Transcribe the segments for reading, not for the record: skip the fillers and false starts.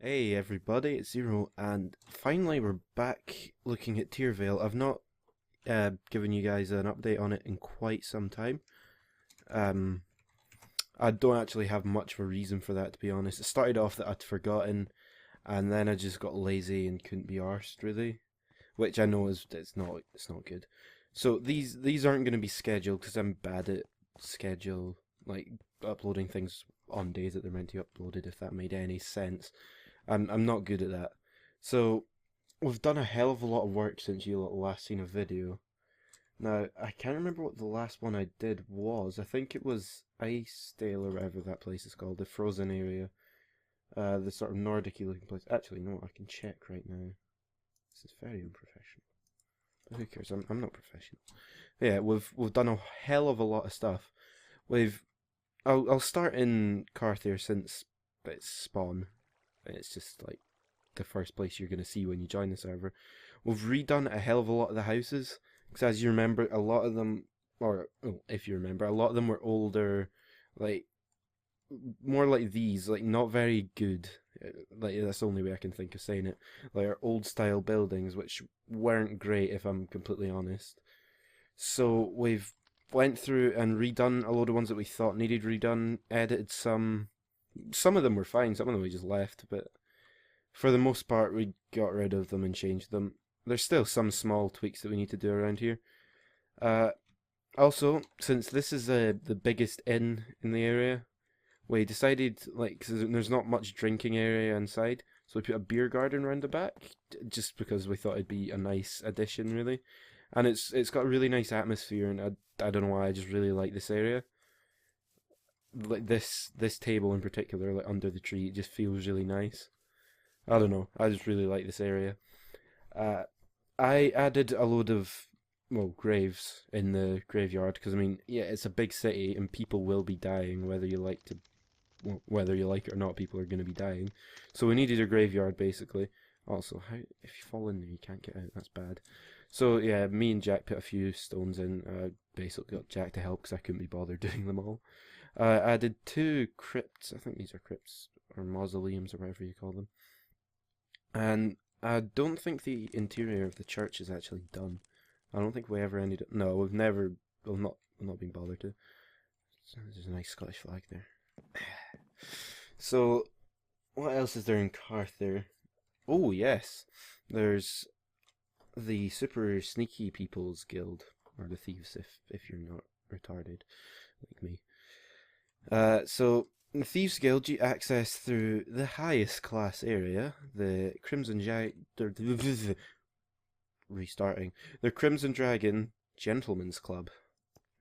Hey everybody, it's Zero, and finally we're back looking at Tyrvale. I've not given you guys an update on it in quite some time. Um, I don't actually have much of a reason for that, to be honest. It started off that I'd forgotten, and then I just got lazy and couldn't be arsed really, which I know is it's not good. So these aren't going to be scheduled because I'm bad at schedule, like uploading things on days that they're meant to be uploaded. If that made any sense. I'm not good at that. So we've done a hell of a lot of work since you lot last seen a video. Now I can't remember what the last one I did was. I think it was Icedale or whatever that place is called, the frozen area, the sort of Nordic-y looking place. Actually, no, I can check right now. This is very unprofessional. But who cares? I'm not professional. Yeah, we've done a hell of a lot of stuff. We've I'll start in Carthier since it's spawn. It's just like the first place you're going to see when you join the server. We've redone a hell of a lot of the houses, because as you remember, a lot of them, or oh, if you remember, a lot of them were older, like, more like these, like, not very good. Like, that's the only way I can think of saying it. Like, our old style buildings, which weren't great, if I'm completely honest. So, we've went through and redone a load of ones that we thought needed redone, edited some. Some of them were fine, some of them we just left, but for the most part, we got rid of them and changed them. There's still some small tweaks that we need to do around here. Uh, Also, since this is the biggest inn in the area, we decided, like, 'cause there's not much drinking area inside, so we put a beer garden around the back, just because we thought it'd be a nice addition, really. And it's got a really nice atmosphere, and I don't know why, I just really like this area. Like this table in particular, like under the tree, it just feels really nice. I don't know. I just really like this area. Uh, I added a load of graves in the graveyard because I mean, yeah, it's a big city and people will be dying whether you like it or not. People are going to be dying, so we needed a graveyard basically. Also, how if you fall in there, you can't get out. That's bad. So yeah, me and Jack put a few stones in. Basically got Jack to help because I couldn't be bothered doing them all. Added two crypts. I think these are crypts or mausoleums or whatever you call them. And I don't think the interior of the church is actually done. I don't think we ever ended up. No, we've never. Well, not been bothered to. So there's a nice Scottish flag there. So, what else is there in Carther? Oh yes, there's the Super Sneaky People's Guild, or the Thieves, if you're not retarded like me. So the Thieves Guild you access through the highest class area, the Crimson restarting. The Crimson Dragon Gentlemen's Club.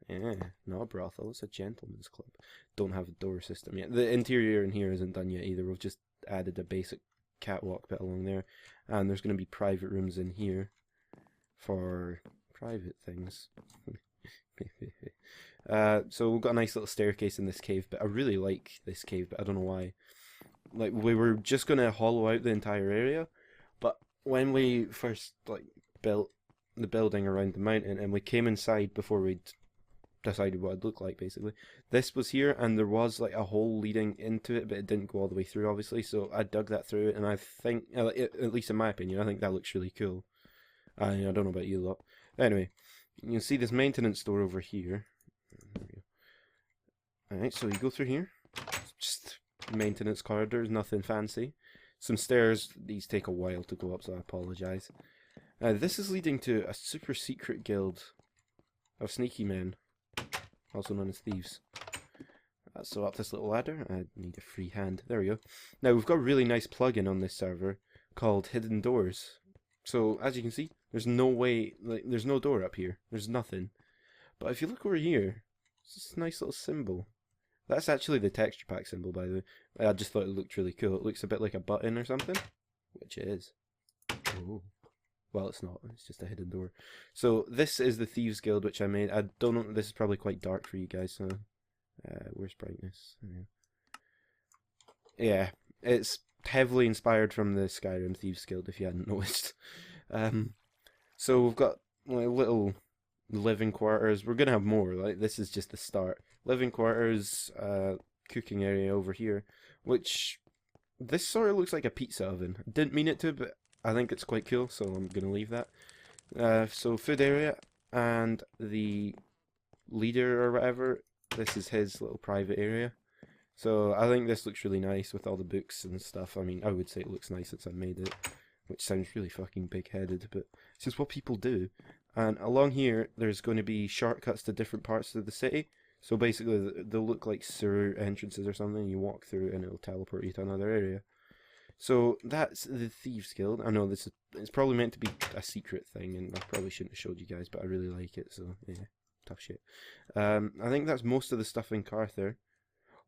Yeah, not a brothel, it's a gentleman's club. Don't have a door system yet. The interior in here isn't done yet either. We've just added a basic catwalk bit along there. And there's going to be private rooms in here for private things. So we've got a nice little staircase in this cave, but I really like this cave, but I don't know why. Like, we were just going to hollow out the entire area, but when we first, like, built the building around the mountain and we came inside before we'd decided what it'd look like, basically, this was here and there was, like, a hole leading into it, but it didn't go all the way through, obviously, so I dug that through it, and I think, at least in my opinion, I think that looks really cool. I don't know about you lot. Anyway, you can see this maintenance door over here. There we go. Alright, so you go through here. It's just maintenance corridors, nothing fancy. Some stairs, these take a while to go up, so I apologise. This is leading to a super secret guild of sneaky men, also known as thieves. So up this little ladder, I need a free hand. There we go. Now we've got a really nice plugin on this server called Hidden Doors. So as you can see, there's no way, like, there's no door up here. There's nothing. But if you look over here, it's this nice little symbol. That's actually the texture pack symbol, by the way. I just thought it looked really cool. It looks a bit like a button or something, which it is. Oh. Well, it's not. It's just a hidden door. So this is the Thieves Guild, which I made. I don't know. This is probably quite dark for you guys. So, where's brightness? Yeah, it's heavily inspired from the Skyrim Thieves Guild, if you hadn't noticed. So we've got like little living quarters. We're gonna have more. Like, this is just the start. Living quarters, cooking area over here, which this sort of looks like a pizza oven. Didn't mean it to, but I think it's quite cool, so I'm gonna leave that. So food area, and the leader or whatever, this is his little private area. So I think this looks really nice with all the books and stuff. I mean, I would say it looks nice since I made it, which sounds really fucking big-headed, but it's just what people do. And along here, there's going to be shortcuts to different parts of the city. So basically, they'll look like sewer entrances or something. You walk through and it'll teleport you to another area. So that's the Thieves Guild. I know it's probably meant to be a secret thing, and I probably shouldn't have showed you guys, but I really like it, so yeah, tough shit. I think that's most of the stuff in Carther.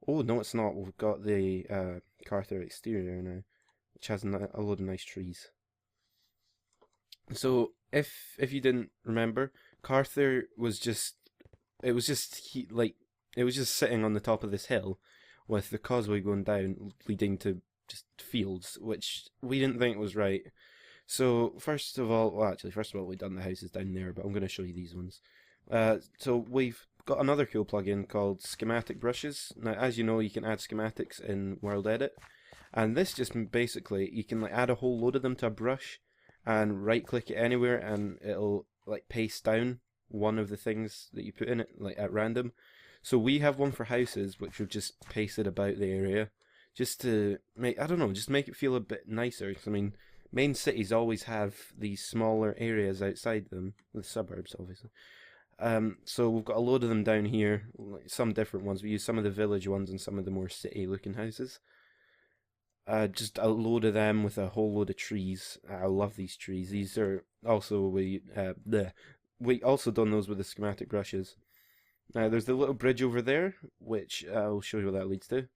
Oh, no, it's not. We've got the Carther exterior now, which has a load of nice trees. So, if you didn't remember, Carther was just sitting on the top of this hill, with the causeway going down, leading to just fields, which we didn't think was right. So first of all, we've done the houses down there, but I'm going to show you these ones. So we've got another cool plugin called Schematic Brushes. Now, as you know, you can add schematics in World Edit, and this just basically, you can like add a whole load of them to a brush, and right click it anywhere, and it'll like paste down one of the things that you put in it, like at random. So we have one for houses, which we've just pasted about the area, just to make, I don't know, just make it feel a bit nicer. Because I mean, main cities always have these smaller areas outside them, the suburbs obviously. So we've got a load of them down here, like some different ones. We use some of the village ones and some of the more city looking houses. Just a load of them with a whole load of trees. I love these trees. These are also, we also done those with the schematic brushes. Now there's the little bridge over there, which I'll show you what that leads to.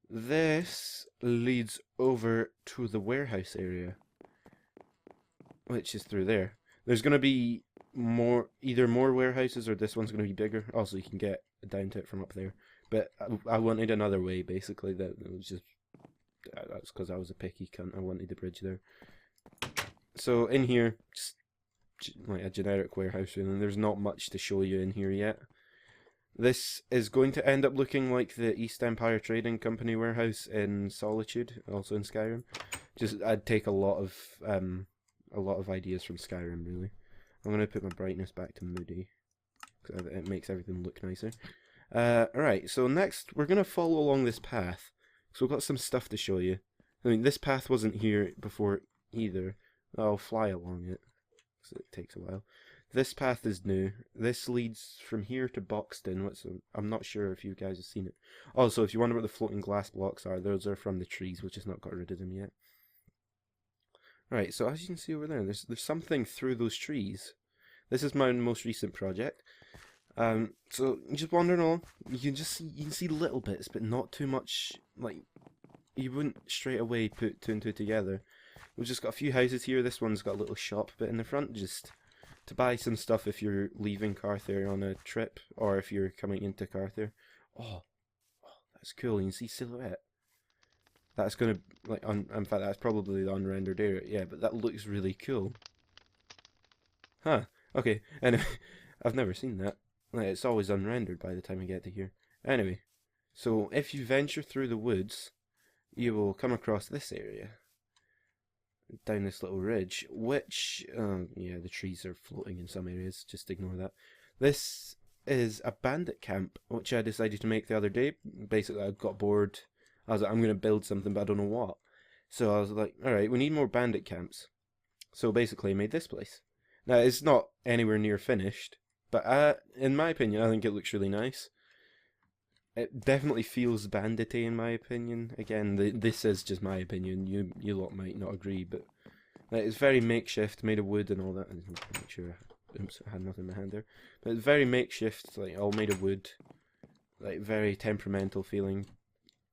This leads over to the warehouse area, which is through there. There's going to be either more warehouses, or this one's going to be bigger. Also, you can get down to it from up there. But I wanted another way, basically. That's because I was a picky cunt. I wanted the bridge there. So in here, just like a generic warehouse, and there's not much to show you in here yet. This is going to end up looking like the East Empire Trading Company warehouse in Solitude, also in Skyrim. I'd take a lot of ideas from Skyrim, really. I'm gonna put my brightness back to moody, because it makes everything look nicer. Alright, so next we're gonna follow along this path. So we've got some stuff to show you. I mean, this path wasn't here before either. I'll fly along it, because it takes a while. This path is new. This leads from here to Boxton. I'm not sure if you guys have seen it. Also, if you wonder what the floating glass blocks are, those are from the trees. We just not got rid of them yet. Right, so as you can see over there, there's something through those trees. This is my most recent project. So just wandering along, you can see little bits, but not too much. Like, you wouldn't straight away put two and two together. We've just got a few houses here. This one's got a little shop bit in the front, just to buy some stuff if you're leaving Carther on a trip, or if you're coming into Carther. Oh, that's cool. You can see silhouette. That's gonna, like, in fact, that's probably the unrendered area. Yeah, but that looks really cool. Huh. Okay. Anyway, I've never seen that. Like, it's always unrendered by the time I get to here. Anyway, so if you venture through the woods, you will come across this area. Down this little ridge, which, yeah, the trees are floating in some areas, just ignore that. This is a bandit camp, which I decided to make the other day. Basically, I got bored. I was like, I'm going to build something, but I don't know what. So I was like, alright, we need more bandit camps. So basically, I made this place. Now, it's not anywhere near finished, but in my opinion, I think it looks really nice. It definitely feels bandity in my opinion. Again, this is just my opinion. You lot might not agree, but like, it's very makeshift, made of wood and all that. I'm not sure. Oops, I had nothing in my hand there. But it's very makeshift, like all made of wood, like very temperamental feeling.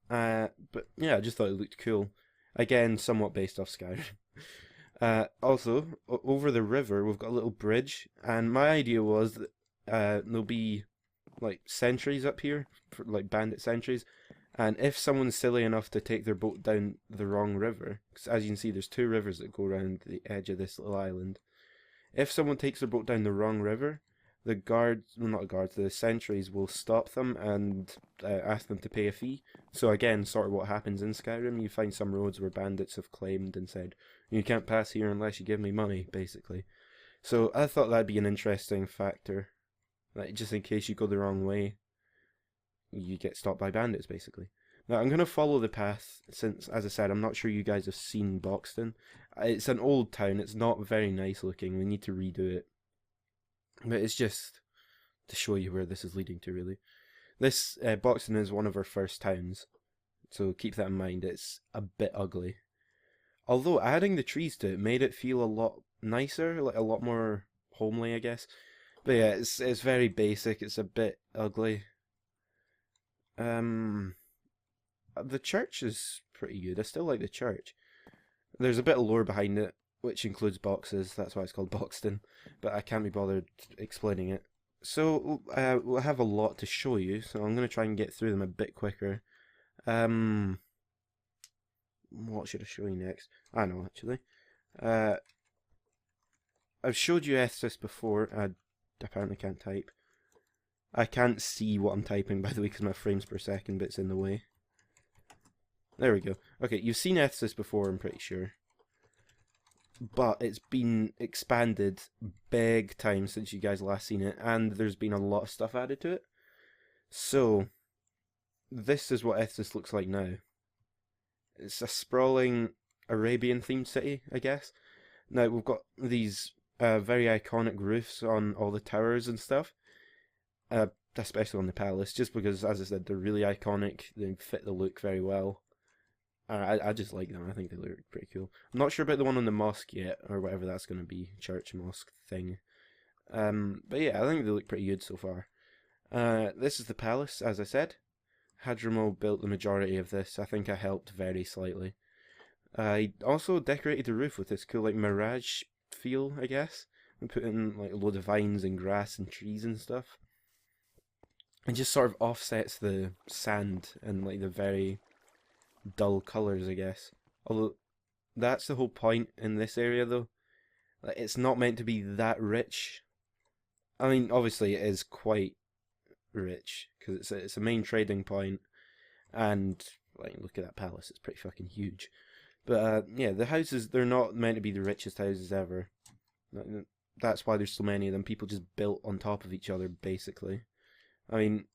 But yeah, I just thought it looked cool. Again, somewhat based off Skyrim. Also, over the river, we've got a little bridge, and my idea was that there'll be like sentries up here, for, like bandit sentries, and if someone's silly enough to take their boat down the wrong river, because as you can see there's two rivers that go around the edge of this little island, if someone takes their boat down the wrong river, the guards, well, not guards, the sentries will stop them and ask them to pay a fee. So again, sort of what happens in Skyrim, you find some roads where bandits have claimed and said, you can't pass here unless you give me money, basically. So I thought that'd be an interesting factor, like just in case you go the wrong way, you get stopped by bandits, basically. Now I'm going to follow the path, since, as I said, I'm not sure you guys have seen Boxton. It's an old town, it's not very nice looking, we need to redo it. But it's just to show you where this is leading to, really. This, Boxton is one of our first towns, so keep that in mind, it's a bit ugly. Although adding the trees to it made it feel a lot nicer, like a lot more homely, I guess. But yeah, it's very basic, it's a bit ugly. The church is pretty good, I still like the church. There's a bit of lore behind it, which includes boxes, that's why it's called Boxton, but I can't be bothered explaining it. So, we'll have a lot to show you, so I'm going to try and get through them a bit quicker. What should I show you next? I know, actually. I've showed you Ethsis before, I apparently can't type. I can't see what I'm typing, by the way, because my frames per second bit's in the way. There we go. Okay, you've seen Ethsis before, I'm pretty sure. But it's been expanded big time since you guys last seen it, and there's been a lot of stuff added to it. So, this is what Ethsis looks like now. It's a sprawling Arabian-themed city, I guess. Now, we've got these very iconic roofs on all the towers and stuff. Especially on the palace, just because, as I said, they're really iconic, they fit the look very well. I just like them, I think they look pretty cool. I'm not sure about the one on the mosque yet, or whatever that's going to be, church, mosque thing. But yeah, I think they look pretty good so far. This is the palace, as I said. Hadrimo built the majority of this, I think I helped very slightly. He also decorated the roof with this cool, like, mirage feel, I guess. And put in, like, a load of vines and grass and trees and stuff. It just sort of offsets the sand and, like, the very dull colours, I guess. Although, that's the whole point in this area, though. Like, it's not meant to be that rich. I mean, obviously it is quite rich, because it's a main trading point, and, like, look at that palace, it's pretty fucking huge. But, yeah, the houses, they're not meant to be the richest houses ever. That's why there's so many of them. People just built on top of each other, basically. I mean,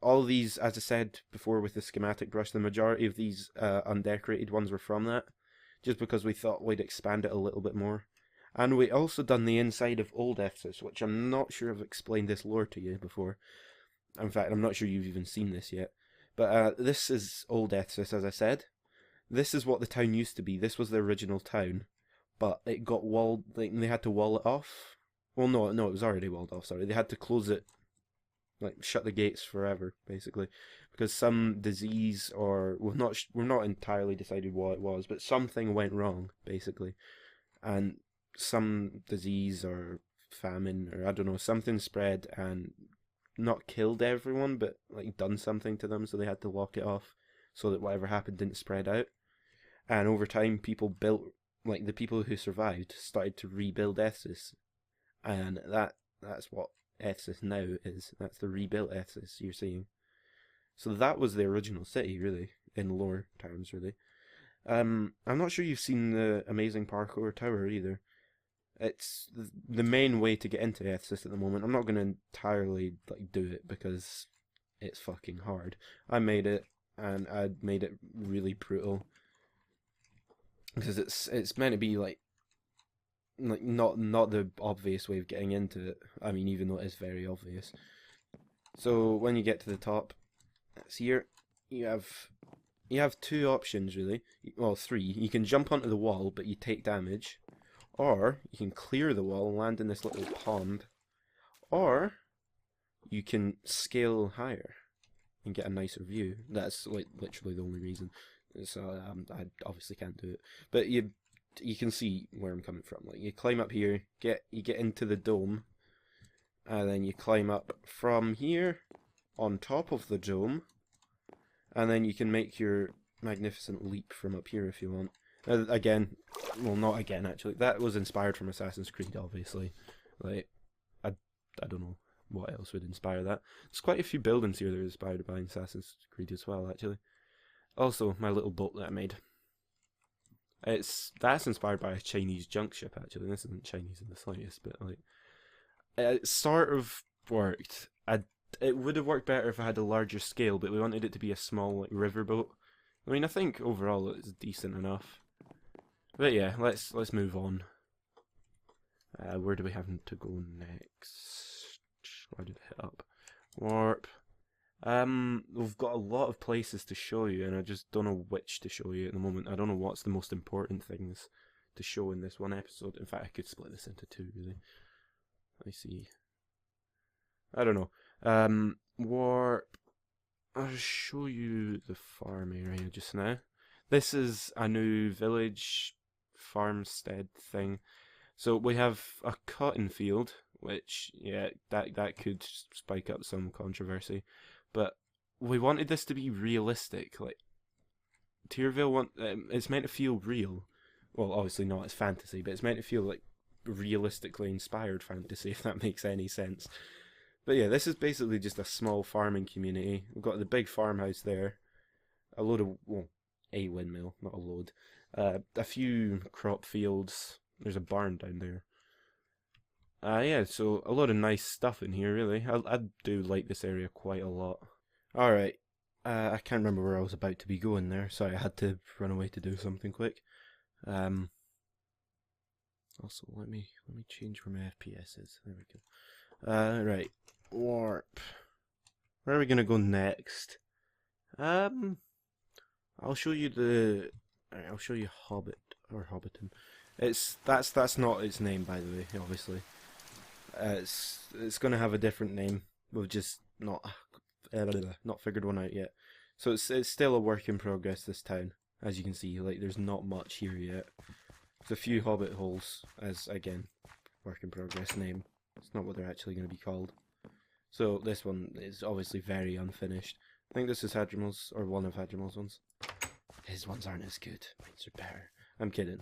all these, as I said before with the schematic brush, the majority of these undecorated ones were from that, just because we thought we'd expand it a little bit more. And we also done the inside of Old Ephesus, which I'm not sure I've explained this lore to you before. In fact, I'm not sure you've even seen this yet. But this is Old Ephesus, as I said. This is what the town used to be. This was the original town. But it got walled, like, they had to wall it off. Well, no, it was already walled off, sorry. They had to close it, like, shut the gates forever, basically, because some disease, or we're not entirely decided what it was, but something went wrong, basically, and some disease or famine, or I don't know, something spread and not killed everyone, but, like, done something to them, so they had to lock it off so that whatever happened didn't spread out. And over time, people built, like, the people who survived started to rebuild Ephesus, and that's what Ephesus now is. That's the rebuilt Ephesus you're seeing. So that was the original city, really, in lore terms, really. I'm not sure you've seen the amazing parkour tower either. It's the main way to get into Ephesus at the moment. I'm not going to entirely, like, do it because it's fucking hard. I made it, and I made it really brutal, because it's meant to be like not the obvious way of getting into it. I mean, even though it is very obvious. So when you get to the top, it's here. You have two options, really. Well, three. You can jump onto the wall, but you take damage, or you can clear the wall and land in this little pond, or you can scale higher and get a nicer view. That's, like, literally the only reason. So I obviously can't do it, but you can see where I'm coming from. Like, you climb up here, you get into the dome, and then you climb up from here on top of the dome, and then you can make your magnificent leap from up here if you want. Again, well, not again, actually. That was inspired from Assassin's Creed, obviously. Like, I don't know what else would inspire that. There's quite a few buildings here that are inspired by Assassin's Creed as well, actually. Also, my little boat that I made. That's inspired by a Chinese junk ship, actually. This isn't Chinese in the slightest, but like it sort of worked. It would have worked better if I had a larger scale, but we wanted it to be a small like riverboat. I mean, I think overall it's decent enough. But yeah, let's move on. Where do we have to go next? Why did I hit up? Warp. We've got a lot of places to show you, and I just don't know which to show you at the moment. I don't know what's the most important things to show in this one episode. In fact, I could split this into two, really. Let me see. I don't know. Warp. I'll show you the farm area just now. This is a new village farmstead thing. So we have a cotton field, which, yeah, that could spike up some controversy. But we wanted this to be realistic. Like, Tyrvale it's meant to feel real. Well, obviously not as fantasy, but it's meant to feel like realistically inspired fantasy, if that makes any sense. But yeah, this is basically just a small farming community. We've got the big farmhouse there. A load of, well, a windmill, not a load. A few crop fields. There's a barn down there. Yeah, so a lot of nice stuff in here, really. I do like this area quite a lot. Alright, I can't remember where I was about to be going there. Sorry, I had to run away to do something quick. Also, let me change where my FPS is. There we go. Right, warp. Where are we gonna go next? I'll show you I'll show you Hobbit or Hobbiton. That's not its name, by the way. Obviously, it's gonna have a different name. We've just not figured one out yet. So it's still a work in progress. This town, as you can see, like there's not much here yet. There's a few hobbit holes, as again, work in progress name. It's not what they're actually going to be called. So this one is obviously very unfinished. I think this is Hadrimal's, or one of Hadrimal's ones. His ones aren't as good. Mine's are better. I'm kidding.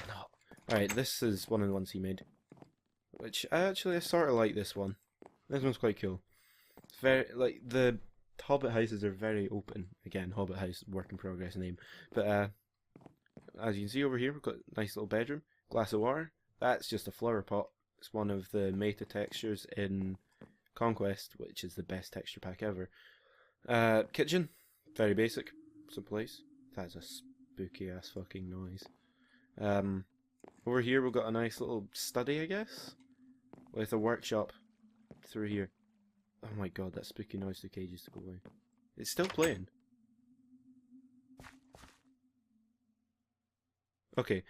No. Alright, this is one of the ones he made. Which, I sort of like this one. This one's quite cool. It's very, like, the Hobbit houses are very open. Again, Hobbit house, work in progress name. But, as you can see over here, we've got a nice little bedroom. Glass of water. That's just a flower pot. It's one of the meta textures in Conquest, which is the best texture pack ever. Kitchen. Very basic. Some place. That's a spooky ass fucking noise. Over here we've got a nice little study, I guess, with a workshop through here. Oh my god, that spooky noise took ages to go away. It's still playing. Okay.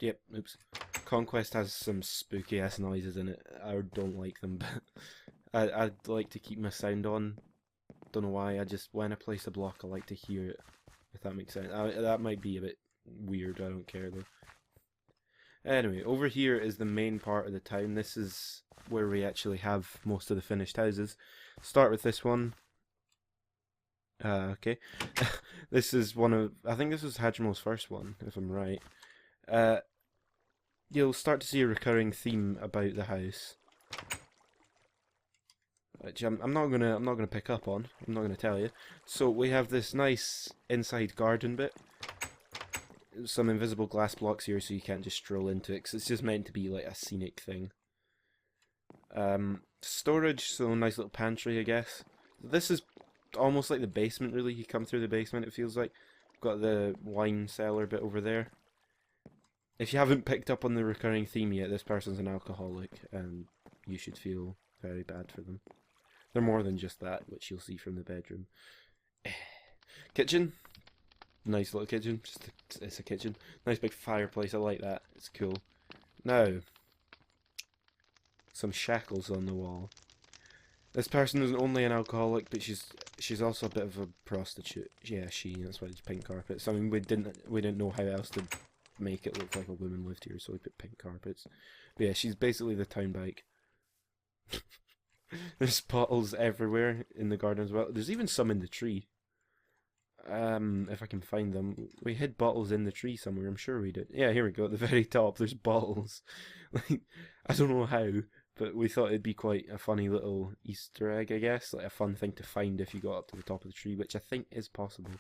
Yep, oops. Conquest has some spooky ass noises in it. I don't like them, but I'd like to keep my sound on. Don't know why, when I place a block I like to hear it, if that makes sense. That might be a bit weird, I don't care though. Anyway, over here is the main part of the town. This is where we actually have most of the finished houses. Start with this one. Okay. This is I think this was Hadrimal's first one, if I'm right. You'll start to see a recurring theme about the house, which I'm not gonna pick up on. I'm not gonna tell you. So we have this nice inside garden bit. Some invisible glass blocks here, so you can't just stroll into it, 'cause it's just meant to be like a scenic thing. Storage, so nice little pantry, I guess. This is almost like the basement, really. You come through the basement, it feels like. Got the wine cellar bit over there. If you haven't picked up on the recurring theme yet, this person's an alcoholic, and you should feel very bad for them. They're more than just that, which you'll see from the bedroom. Kitchen. Nice little kitchen. It's a kitchen. Nice big fireplace. I like that. It's cool. Now, some shackles on the wall. This person isn't only an alcoholic, but she's also a bit of a prostitute. Yeah, that's why it's pink carpets. I mean, we didn't know how else to make it look like a woman lived here, so we put pink carpets. But yeah, she's basically the town bike. There's bottles everywhere in the garden as well. There's even some in the tree. If I can find them. We hid bottles in the tree somewhere, I'm sure we did. Yeah, here we go, at the very top, there's bottles. Like, I don't know how, but we thought it'd be quite a funny little Easter egg, I guess, like a fun thing to find if you got up to the top of the tree, which I think is possible.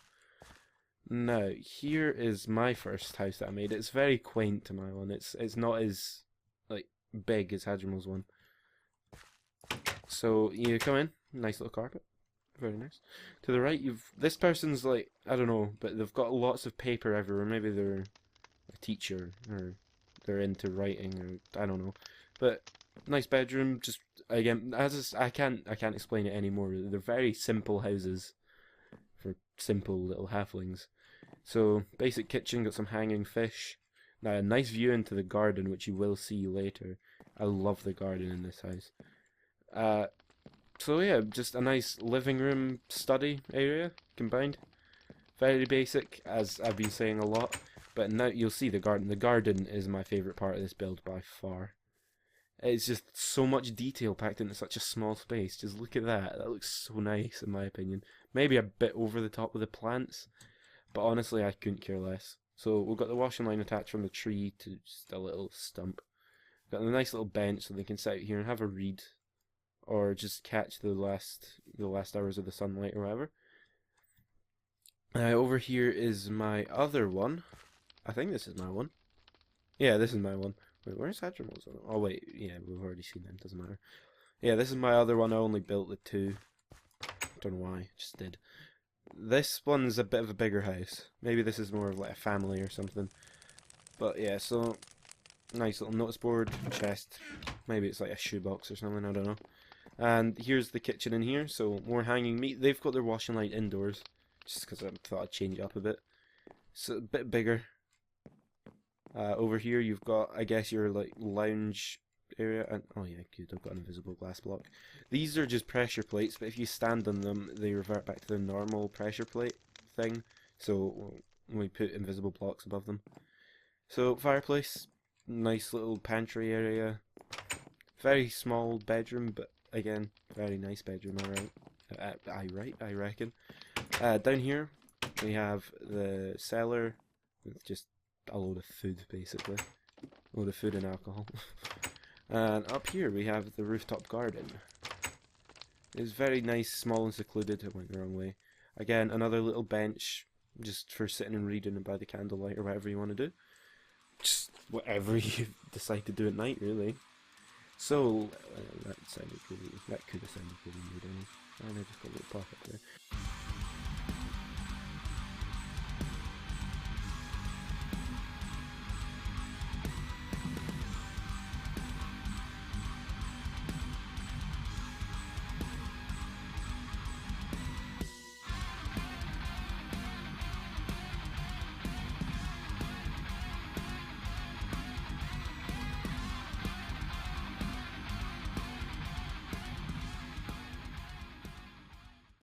Now, here is my first house that I made. It's very quaint to my one. It's not as like big as Hadrimal's one. So you come in, nice little carpet, very nice. To the right, this person's like, I don't know, but they've got lots of paper everywhere. Maybe they're a teacher or they're into writing, or I don't know. But nice bedroom. Just again, I can't explain it anymore. They're very simple houses for simple little halflings. So basic kitchen, got some hanging fish. Now a nice view into the garden, which you will see later. I love the garden in this house. So yeah, just a nice living room study area combined. Very basic, as I've been saying a lot. But now you'll see the garden. The garden is my favourite part of this build by far. It's just so much detail packed into such a small space. Just look at that. That looks so nice in my opinion. Maybe a bit over the top with the plants, but honestly I couldn't care less. So we've got the washing line attached from the tree to just a little stump. Got a nice little bench so they can sit out here and have a read, or just catch the last hours of the sunlight or whatever. Over here is my other one. I think this is my one. Yeah, this is my one. Wait, where's Hadrimal's? Oh wait, yeah, we've already seen them, doesn't matter. Yeah, this is my other one. I only built the two. Don't know why, just did. This one's a bit of a bigger house. Maybe this is more of like a family or something. But yeah, so nice little notice board, chest. Maybe it's like a shoebox or something, I don't know. And here's the kitchen in here, so more hanging meat. They've got their washing line indoors, just because I thought I'd change it up a bit. So a bit bigger. Over here you've got, I guess, your like lounge area, and oh yeah, good, I've got an invisible glass block. These are just pressure plates, but if you stand on them, they revert back to the normal pressure plate thing. So we put invisible blocks above them. So fireplace, nice little pantry area, very small bedroom, but again, very nice bedroom. I reckon. Down here we have the cellar with just a load of food, basically. A load of food and alcohol. And up here we have the rooftop garden. It's very nice, small and secluded. I went the wrong way. Again, another little bench, just for sitting and reading by the candlelight or whatever you want to do. Just whatever you decide to do at night, really. So, that could have sounded really weird. And I just got a little pop up there.